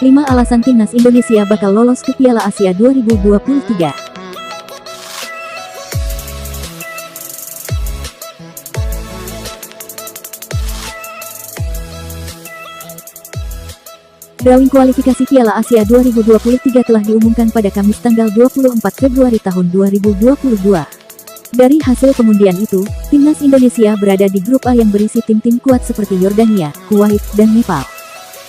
Lima alasan timnas Indonesia bakal lolos ke Piala Asia 2023. Drawing kualifikasi Piala Asia 2023 telah diumumkan pada Kamis tanggal 24 Februari tahun 2022. Dari hasil pengundian itu, timnas Indonesia berada di grup A yang berisi tim-tim kuat seperti Yordania, Kuwait, dan Nepal.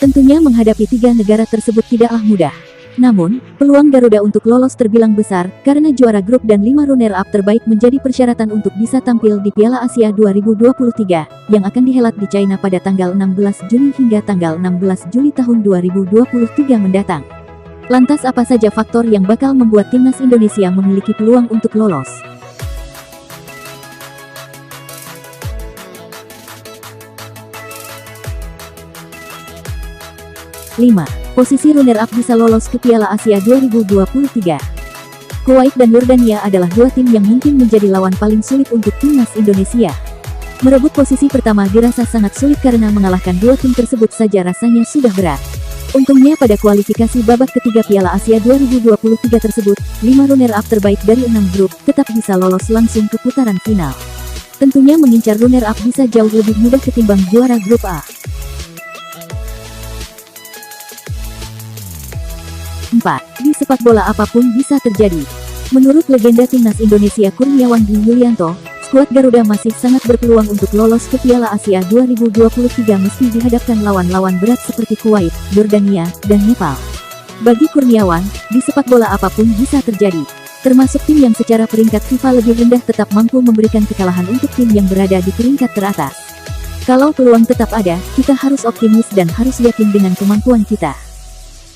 Tentunya menghadapi tiga negara tersebut tidaklah mudah. Namun, peluang Garuda untuk lolos terbilang besar, karena juara grup dan 5 runner-up terbaik menjadi persyaratan untuk bisa tampil di Piala Asia 2023, yang akan dihelat di China pada tanggal 16 Juni hingga tanggal 16 Juli tahun 2023 mendatang. Lantas apa saja faktor yang bakal membuat timnas Indonesia memiliki peluang untuk lolos? 5. Posisi runner-up bisa lolos ke Piala Asia 2023. Kuwait dan Yordania adalah dua tim yang mungkin menjadi lawan paling sulit untuk timnas Indonesia. Merebut posisi pertama dirasa sangat sulit karena mengalahkan dua tim tersebut saja rasanya sudah berat. Untungnya pada kualifikasi babak ketiga Piala Asia 2023 tersebut, 5 runner-up terbaik dari 6 grup tetap bisa lolos langsung ke putaran final. Tentunya mengincar runner-up bisa jauh lebih mudah ketimbang juara grup A. 4. Di sepak bola apapun bisa terjadi. Menurut legenda timnas Indonesia Kurniawan Dwi Yulianto, skuad Garuda masih sangat berpeluang untuk lolos ke Piala Asia 2023 meski dihadapkan lawan-lawan berat seperti Kuwait, Yordania, dan Nepal. Bagi Kurniawan, di sepak bola apapun bisa terjadi. Termasuk tim yang secara peringkat FIFA lebih rendah tetap mampu memberikan kekalahan untuk tim yang berada di peringkat teratas. Kalau peluang tetap ada, kita harus optimis dan harus yakin dengan kemampuan kita.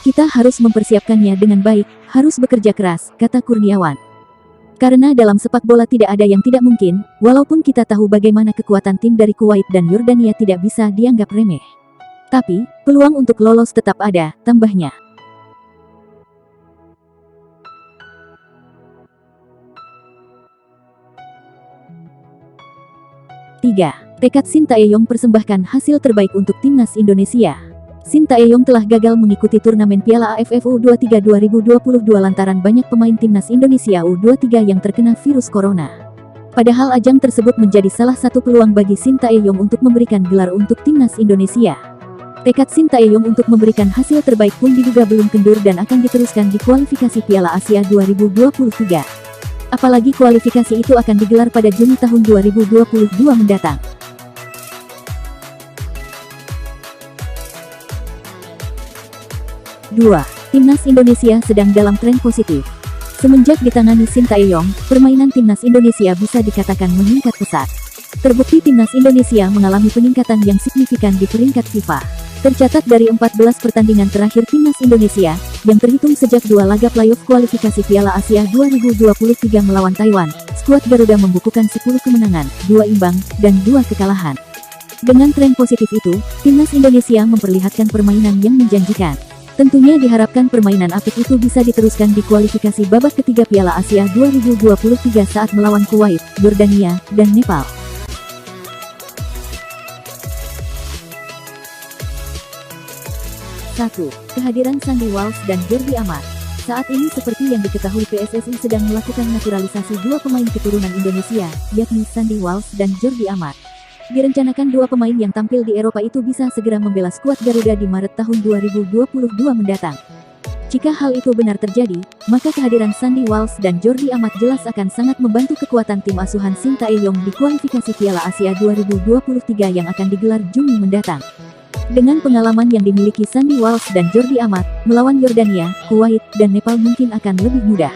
Kita harus mempersiapkannya dengan baik, harus bekerja keras, kata Kurniawan. Karena dalam sepak bola tidak ada yang tidak mungkin, walaupun kita tahu bagaimana kekuatan tim dari Kuwait dan Yordania tidak bisa dianggap remeh. Tapi, peluang untuk lolos tetap ada, tambahnya. Tiga. Tekad Sintayong persembahkan hasil terbaik untuk timnas Indonesia. Sintayong telah gagal mengikuti turnamen Piala AFF U23 2022 lantaran banyak pemain timnas Indonesia U23 yang terkena virus corona. Padahal ajang tersebut menjadi salah satu peluang bagi Sintayong untuk memberikan gelar untuk timnas Indonesia. Tekad Sintayong untuk memberikan hasil terbaik pun diduga belum kendur dan akan diteruskan di kualifikasi Piala Asia 2023. Apalagi kualifikasi itu akan digelar pada Juni tahun 2022 mendatang. 2. Timnas Indonesia sedang dalam tren positif. Semenjak ditangani Sintayong, permainan timnas Indonesia bisa dikatakan meningkat pesat. Terbukti timnas Indonesia mengalami peningkatan yang signifikan di peringkat FIFA. Tercatat dari 14 pertandingan terakhir timnas Indonesia, yang terhitung sejak 2 laga playoff kualifikasi Piala Asia 2023 melawan Taiwan, skuad Garuda membukukan 10 kemenangan, 2 imbang, dan 2 kekalahan. Dengan tren positif itu, timnas Indonesia memperlihatkan permainan yang menjanjikan. Tentunya diharapkan permainan apik itu bisa diteruskan di kualifikasi babak ketiga Piala Asia 2023 saat melawan Kuwait, Yordania, dan Nepal. Satu. Kehadiran Sandy Walsh dan Jordi Amat. Saat ini seperti yang diketahui PSSI sedang melakukan naturalisasi dua pemain keturunan Indonesia, yakni Sandy Walsh dan Jordi Amat. Direncanakan dua pemain yang tampil di Eropa itu bisa segera membela skuad Garuda di Maret tahun 2022 mendatang. Jika hal itu benar terjadi, maka kehadiran Sandy Walsh dan Jordi Amat jelas akan sangat membantu kekuatan tim asuhan Sintayong di kualifikasi Piala Asia 2023 yang akan digelar Juni mendatang. Dengan pengalaman yang dimiliki Sandy Walsh dan Jordi Amat, melawan Yordania, Kuwait, dan Nepal mungkin akan lebih mudah.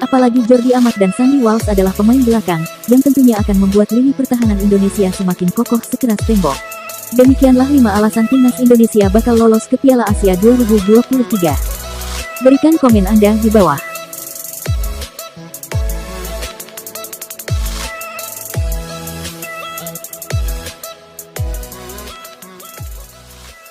Apalagi Jordi Amat dan Sandy Walsh adalah pemain belakang, yang tentunya akan membuat lini pertahanan Indonesia semakin kokoh sekeras tembok. Demikianlah 5 alasan timnas Indonesia bakal lolos ke Piala Asia 2023. Berikan komen Anda di bawah.